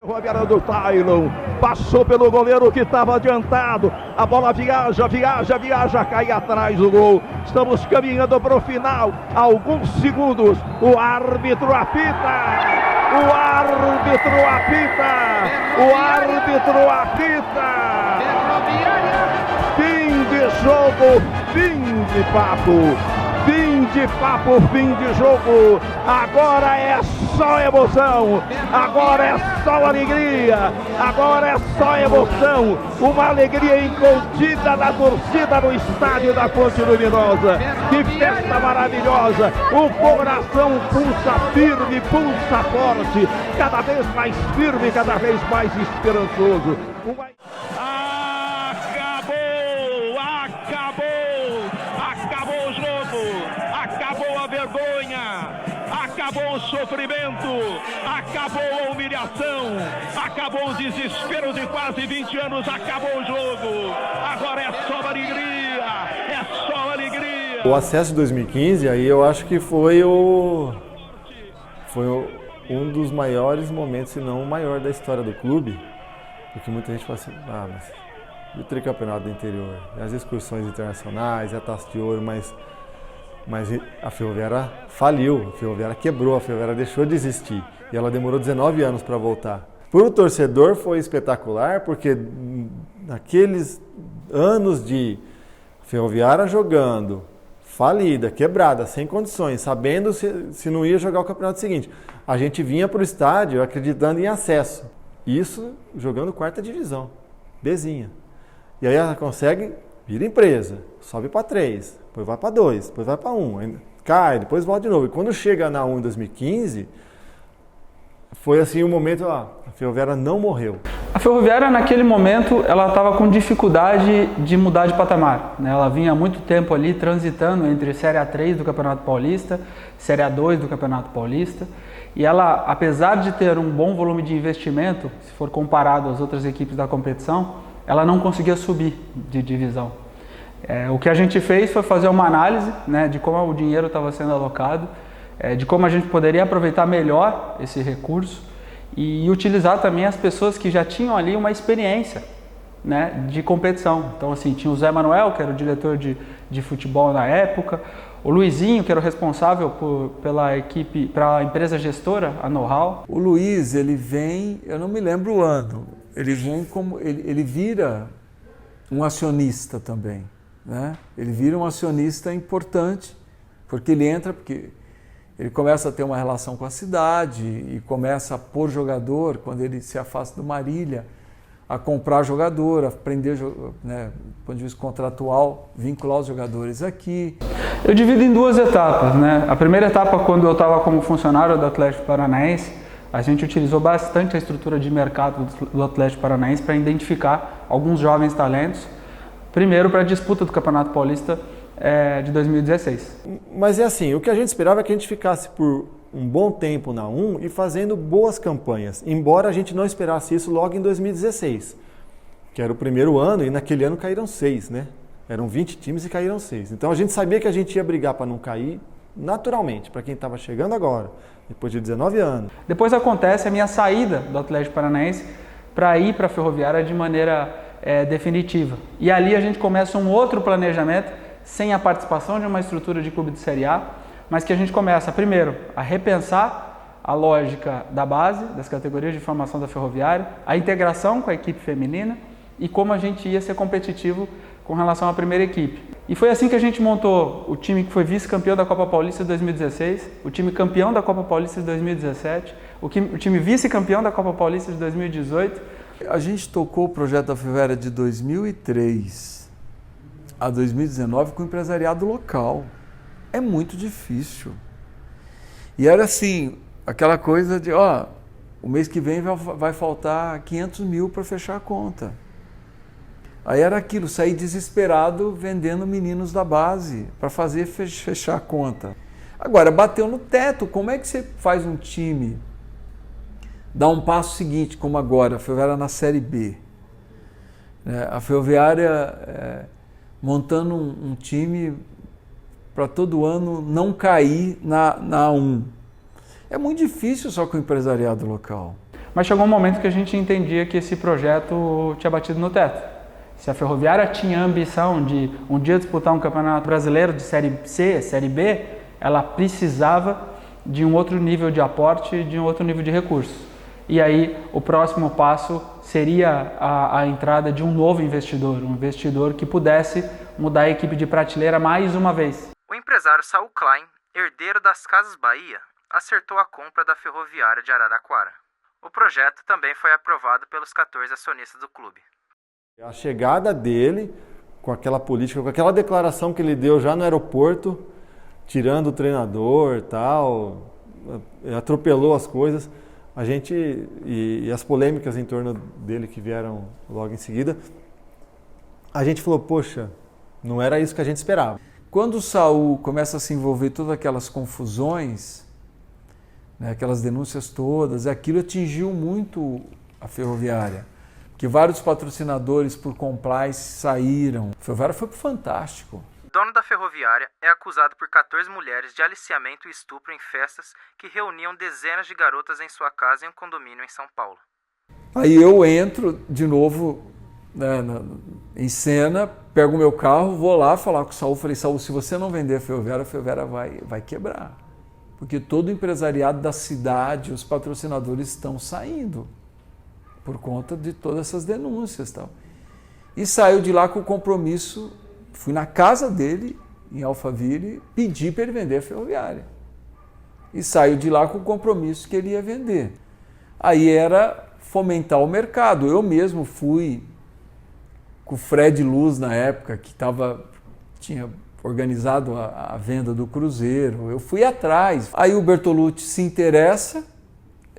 Ferroviária do Tailon, passou pelo goleiro que estava adiantado, a bola viaja, cai atrás do gol, estamos caminhando para o final, alguns segundos, o árbitro apita, fim de jogo, fim de papo. Fim de jogo, agora é só emoção, agora é só alegria, agora é só emoção, uma alegria incontida da torcida no estádio da Fonte Luminosa, que festa maravilhosa, o coração pulsa firme, pulsa forte, cada vez mais firme, cada vez mais esperançoso. Acabou o jogo, acabou a vergonha, acabou o sofrimento, acabou a humilhação, acabou o desespero de quase 20 anos, acabou o jogo, agora é só alegria, é só alegria. O acesso de 2015, aí eu acho que foi um dos maiores momentos, se não o maior da história do clube, porque muita gente fala assim, mas e o tricampeonato do interior, as excursões internacionais, a Taça de Ouro, mas a Ferroviária faliu, a Ferroviária quebrou, a Ferroviária deixou de existir e ela demorou 19 anos para voltar. Para o torcedor foi espetacular, porque naqueles anos de Ferroviária jogando, falida, quebrada, sem condições, sabendo se não ia jogar o campeonato seguinte, a gente vinha para o estádio acreditando em acesso, isso jogando quarta divisão, Bzinha. E aí ela consegue, vira empresa, sobe para 3, depois vai para 2, depois vai para 1, cai, depois volta de novo. E quando chega na 1 em 2015, foi assim um momento, a Ferroviária não morreu. A Ferroviária naquele momento, ela estava com dificuldade de mudar de patamar, né? Ela vinha há muito tempo ali transitando entre Série A3 do Campeonato Paulista, Série A2 do Campeonato Paulista. E ela, apesar de ter um bom volume de investimento, se for comparado às outras equipes da competição, ela não conseguia subir de divisão. O que a gente fez foi fazer uma análise, né, de como o dinheiro estava sendo alocado, de como a gente poderia aproveitar melhor esse recurso e utilizar também as pessoas que já tinham ali uma experiência, né, de competição. Então, assim, tinha o Zé Manuel, que era o diretor de futebol na época, o Luizinho, que era o responsável pela equipe, para a empresa gestora, a Know-How. O Luiz, ele vem, eu não me lembro o ano, ele vem como, ele vira um acionista também, né? Ele vira um acionista importante, porque ele começa a ter uma relação com a cidade e começa a pôr jogador, quando ele se afasta do Marília, a comprar jogador, a prender, né, do ponto de vista contratual, vincular os jogadores aqui. Eu divido em duas etapas, né? A primeira etapa, quando eu estava como funcionário do Atlético Paranaense, a gente utilizou bastante a estrutura de mercado do Atlético Paranaense para identificar alguns jovens talentos, primeiro para a disputa do Campeonato Paulista de 2016. Mas é assim, o que a gente esperava é que a gente ficasse por um bom tempo na 1 e fazendo boas campanhas, embora a gente não esperasse isso logo em 2016, que era o primeiro ano e naquele ano caíram 6, né? Eram 20 times e caíram 6. Então a gente sabia que a gente ia brigar para não cair naturalmente, para quem estava chegando agora, depois de 19 anos. Depois acontece a minha saída do Atlético Paranaense para ir para a Ferroviária de maneira definitiva. E ali a gente começa um outro planejamento, sem a participação de uma estrutura de clube de Série A, mas que a gente começa, primeiro, a repensar a lógica da base, das categorias de formação da Ferroviária, a integração com a equipe feminina e como a gente ia ser competitivo com relação à primeira equipe. E foi assim que a gente montou o time que foi vice-campeão da Copa Paulista de 2016, o time campeão da Copa Paulista de 2017, o time vice-campeão da Copa Paulista de 2018. A gente tocou o projeto da Ferroviária de 2003 a 2019 com o empresariado local. É muito difícil. E era assim, aquela coisa de, o mês que vem vai faltar 500 mil para fechar a conta. Aí era aquilo, sair desesperado vendendo meninos da base para fazer fechar a conta. Agora, bateu no teto, como é que você faz um time dar um passo seguinte, como agora, a Ferroviária na Série B? A Ferroviária montando um time para todo ano não cair na A1. É muito difícil só com o empresariado local. Mas chegou um momento que a gente entendia que esse projeto tinha batido no teto. Se a Ferroviária tinha a ambição de um dia disputar um campeonato brasileiro de Série C, Série B, ela precisava de um outro nível de aporte, de um outro nível de recursos. E aí o próximo passo seria a entrada de um novo investidor, um investidor que pudesse mudar a equipe de prateleira mais uma vez. O empresário Saul Klein, herdeiro das Casas Bahia, acertou a compra da Ferroviária de Araraquara. O projeto também foi aprovado pelos 14 acionistas do clube. A chegada dele, com aquela política, com aquela declaração que ele deu já no aeroporto, tirando o treinador e tal, atropelou as coisas, a gente, e as polêmicas em torno dele que vieram logo em seguida, a gente falou, poxa, não era isso que a gente esperava. Quando o Saul começa a se envolver em todas aquelas confusões, né, aquelas denúncias todas, aquilo atingiu muito a Ferroviária. Porque vários patrocinadores por compliance saíram. A Ferroviária foi pro Fantástico. O dono da Ferroviária é acusado por 14 mulheres de aliciamento e estupro em festas que reuniam dezenas de garotas em sua casa em um condomínio em São Paulo. Aí eu entro de novo, né, em cena, pego o meu carro, vou lá falar com o Saul. Falei, Saul, se você não vender a Ferroviária vai quebrar. Porque todo o empresariado da cidade, os patrocinadores estão saindo por conta de todas essas denúncias e tal. E saiu de lá com o compromisso, fui na casa dele, em Alphaville, pedi para ele vender a Ferroviária. E saiu de lá com o compromisso que ele ia vender. Aí era fomentar o mercado. Eu mesmo fui com o Fred Luz na época, que tinha organizado a venda do Cruzeiro. Eu fui atrás. Aí o Bertolucci se interessa,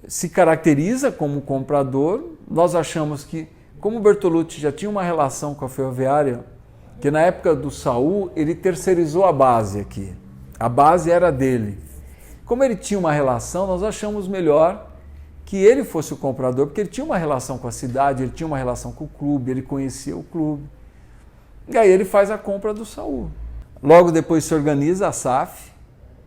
se caracteriza como comprador. Nós achamos que, como o Bertolucci já tinha uma relação com a Ferroviária, que na época do Saul, ele terceirizou a base aqui. A base era dele. Como ele tinha uma relação, nós achamos melhor que ele fosse o comprador, porque ele tinha uma relação com a cidade, ele tinha uma relação com o clube, ele conhecia o clube. E aí ele faz a compra do Saul. Logo depois se organiza a SAF,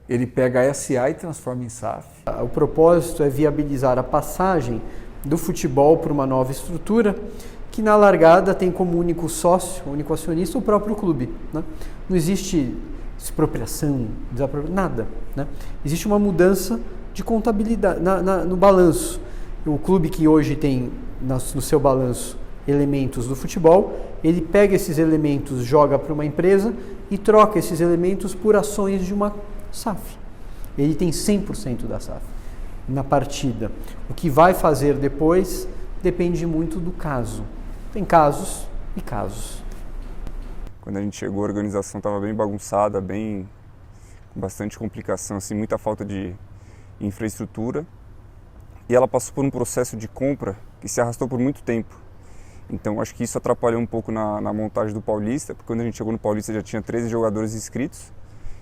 ele pega a SA e transforma em SAF. O propósito é viabilizar a passagem do futebol para uma nova estrutura que na largada tem como único sócio, único acionista o próprio clube, né? Não existe expropriação, nada, né? Existe uma mudança de contabilidade no balanço. O clube que hoje tem no seu balanço elementos do futebol, ele pega esses elementos, joga para uma empresa e troca esses elementos por ações de uma SAF. Ele tem 100% da SAF na partida. O que vai fazer depois depende muito do caso. Tem casos e casos. Quando a gente chegou, a organização estava bem bagunçada, com bastante complicação, assim, muita falta de infraestrutura. E ela passou por um processo de compra que se arrastou por muito tempo. Então acho que isso atrapalhou um pouco na montagem do Paulista, porque quando a gente chegou no Paulista já tinha 13 jogadores inscritos.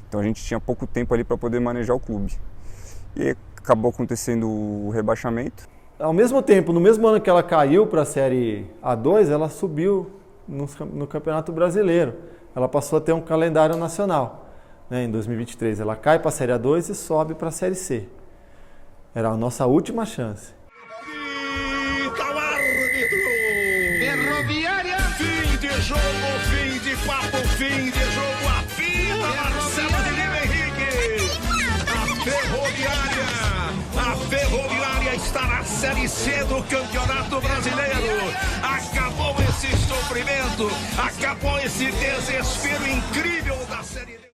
Então a gente tinha pouco tempo ali para poder manejar o clube. E acabou acontecendo o rebaixamento. Ao mesmo tempo, no mesmo ano que ela caiu para a Série A2, ela subiu no Campeonato Brasileiro. Ela passou a ter um calendário nacional, né, em 2023. Ela cai para a Série A2 e sobe para a Série C. Era a nossa última chance. Ferroviária, fim de jogo, fim de papo, fim de jogo, apita Marcelo de Lima Henrique. A Ferroviária está na Série C do Campeonato Brasileiro. Acabou esse sofrimento, acabou esse desespero incrível da Série D.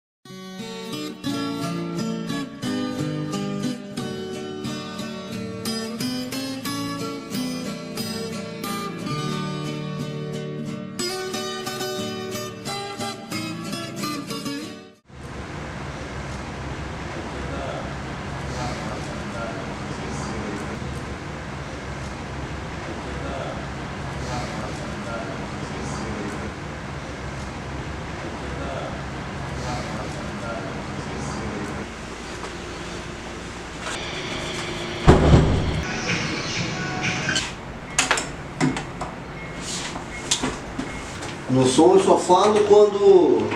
No som eu só falo quando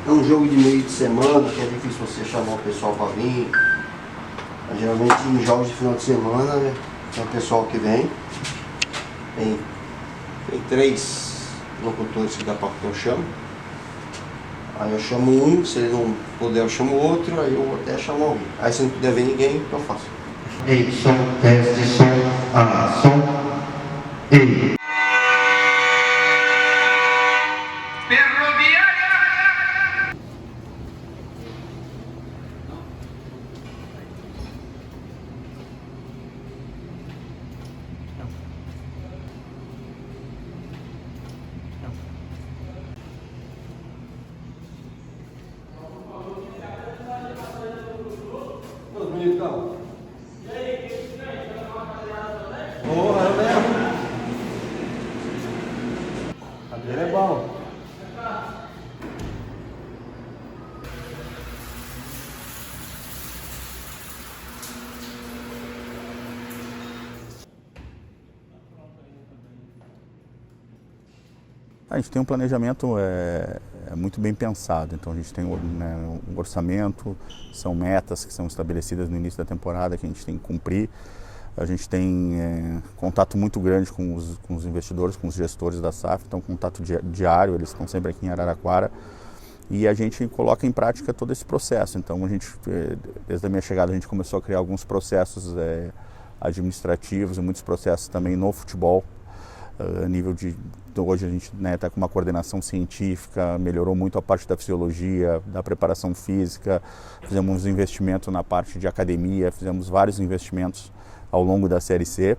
é um jogo de meio de semana, que é difícil você chamar o pessoal para vir. Mas, geralmente em jogos de final de semana, né, é o pessoal que vem. Tem 3 locutores que dá para que eu chamo. Aí eu chamo um, se ele não puder eu chamo outro, aí eu vou até chamar alguém. Aí se não puder ver ninguém, eu faço. Ei, som, teste, som, som, ei. Porra, eu levo. Cadeira é bom. A gente tem um planejamento muito bem pensado, então a gente tem um orçamento, são metas que são estabelecidas no início da temporada que a gente tem que cumprir. A gente tem contato muito grande com os investidores, com os gestores da SAF, então contato diário, eles estão sempre aqui em Araraquara e a gente coloca em prática todo esse processo. Então a gente, desde a minha chegada, a gente começou a criar alguns processos administrativos e muitos processos também no futebol, a nível de... Hoje a gente está com uma coordenação científica, melhorou muito a parte da fisiologia, da preparação física, fizemos um investimento na parte de academia, fizemos vários investimentos ao longo da Série C.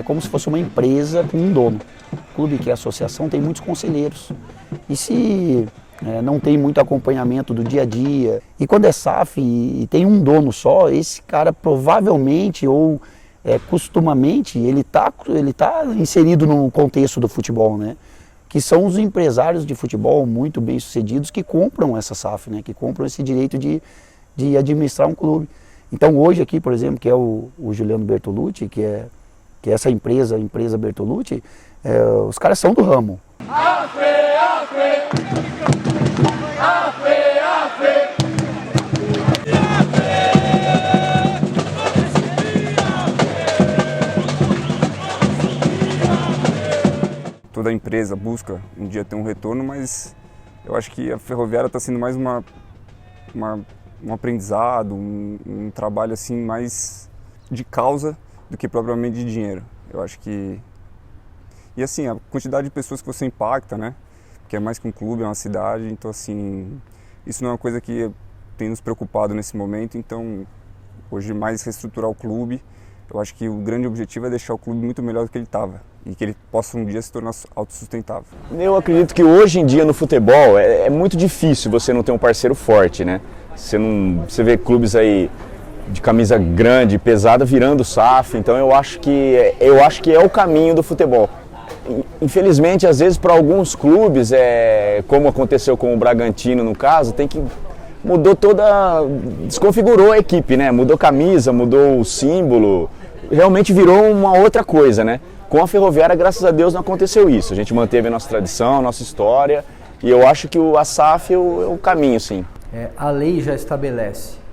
Como se fosse uma empresa com um dono. O clube, que é a associação, tem muitos conselheiros. E se não tem muito acompanhamento do dia a dia, e quando é SAF e tem um dono só, esse cara provavelmente ou costumamente ele tá inserido no contexto do futebol, né? Que são os empresários de futebol muito bem sucedidos que compram essa SAF, né? Que compram esse direito de administrar um clube. Então hoje aqui, por exemplo, que é o Juliano Bertolucci, que é essa empresa, a empresa Bertolucci, os caras são do ramo. Toda empresa busca um dia ter um retorno, mas eu acho que a Ferroviária está sendo mais um aprendizado, um trabalho assim mais de causa do que propriamente de dinheiro. Eu acho que... E assim, a quantidade de pessoas que você impacta, né? Porque é mais que um clube, é uma cidade, então assim... Isso não é uma coisa que tem nos preocupado nesse momento, então... Hoje mais reestruturar o clube, eu acho que o grande objetivo é deixar o clube muito melhor do que ele estava. E que ele possa um dia se tornar autossustentável. Eu acredito que hoje em dia no futebol é muito difícil você não ter um parceiro forte, né? Você vê clubes aí de camisa grande, pesada, virando SAF, então eu acho que é o caminho do futebol. Infelizmente, às vezes, para alguns clubes, como aconteceu com o Bragantino no caso, desconfigurou a equipe, né? Mudou camisa, mudou o símbolo, realmente virou uma outra coisa, né? Com a Ferroviária, graças a Deus, não aconteceu isso. A gente manteve a nossa tradição, a nossa história, e eu acho que a SAF é o caminho, sim. A lei já estabelece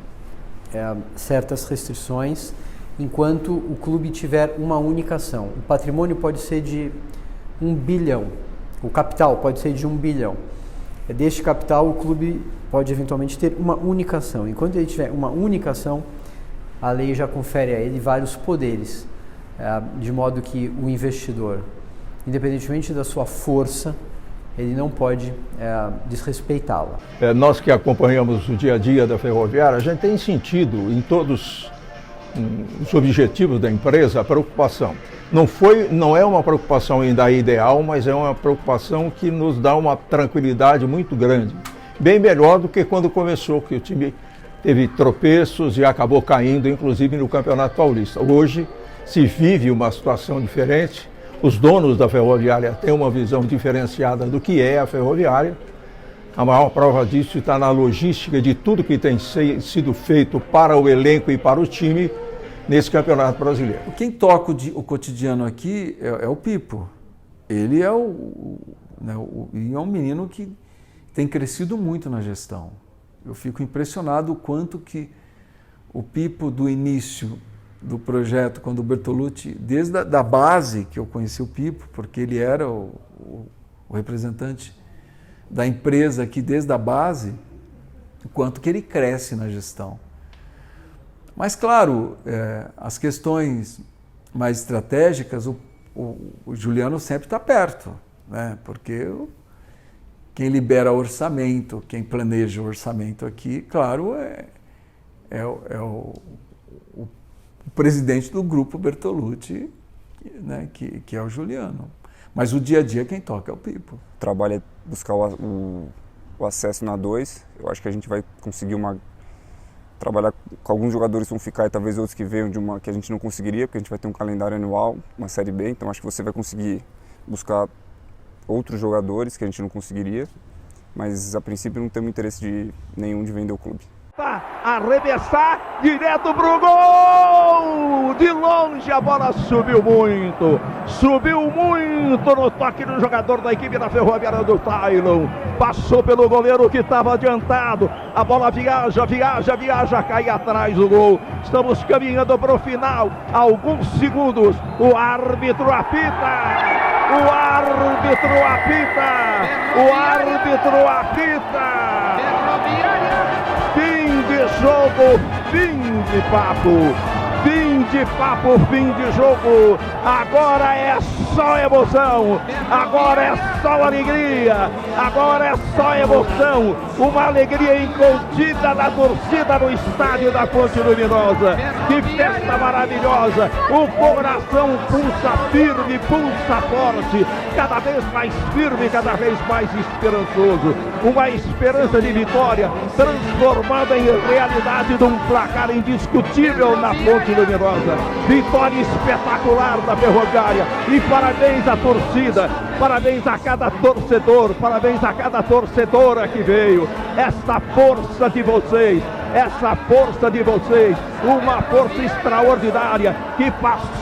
certas restrições enquanto o clube tiver uma única ação. O patrimônio pode ser de 1 bilhão, o capital pode ser de 1 bilhão. Deste capital, o clube pode eventualmente ter uma única ação. Enquanto ele tiver uma única ação, a lei já confere a ele vários poderes, de modo que o investidor, independentemente da sua força, ele não pode desrespeitá-la. Nós que acompanhamos o dia a dia da Ferroviária, a gente tem sentido em todos os objetivos da empresa a preocupação. Não é uma preocupação ainda ideal, mas é uma preocupação que nos dá uma tranquilidade muito grande bem melhor do que quando começou, que o time teve tropeços e acabou caindo, inclusive no Campeonato Paulista. Hoje se vive uma situação diferente, os donos da Ferroviária têm uma visão diferenciada do que é a Ferroviária. A maior prova disso está na logística de tudo que tem sido feito para o elenco e para o time nesse Campeonato Brasileiro. Quem toca o cotidiano aqui é o Pipo. Ele é é um menino que tem crescido muito na gestão. Eu fico impressionado o quanto que o Pipo, do início do projeto, quando o Bertolucci, desde a base que eu conheci o Pipo, porque ele era o representante da empresa aqui desde a base, o quanto que ele cresce na gestão. Mas, claro, as questões mais estratégicas, o Juliano sempre está perto, né? Porque quem libera orçamento, quem planeja o orçamento aqui, claro, é o presidente do grupo Bertolucci, né? que é o Juliano. Mas o dia a dia quem toca é o Pipo. O trabalho é buscar o acesso na 2. Eu acho que a gente vai conseguir trabalhar com alguns jogadores que vão ficar e talvez outros que venham que a gente não conseguiria, porque a gente vai ter um calendário anual, uma Série B, então acho que você vai conseguir buscar outros jogadores que a gente não conseguiria, mas a princípio não temos interesse nenhum de vender o clube. Arremessar direto pro gol! De longe a bola subiu muito no toque do jogador da equipe da Ferroviária do Tailon. Passou pelo goleiro que estava adiantado. A bola viaja, cai atrás do gol. Estamos caminhando para o final. Alguns segundos. O árbitro apita. Fim de jogo, fim de papo, fim de jogo. Agora é só emoção, agora é só alegria, agora é só emoção. Uma alegria incontida da torcida no estádio da Fonte Luminosa. Que festa maravilhosa, o coração pulsa firme, pulsa forte, cada vez mais firme, cada vez mais esperançoso. Uma esperança de vitória transformada em realidade de um placar indiscutível na Fonte Luminosa. Vitória espetacular da Ferroviária. E parabéns à torcida, parabéns a cada torcedor, parabéns a cada torcedora que veio. Essa força de vocês, uma força extraordinária que passou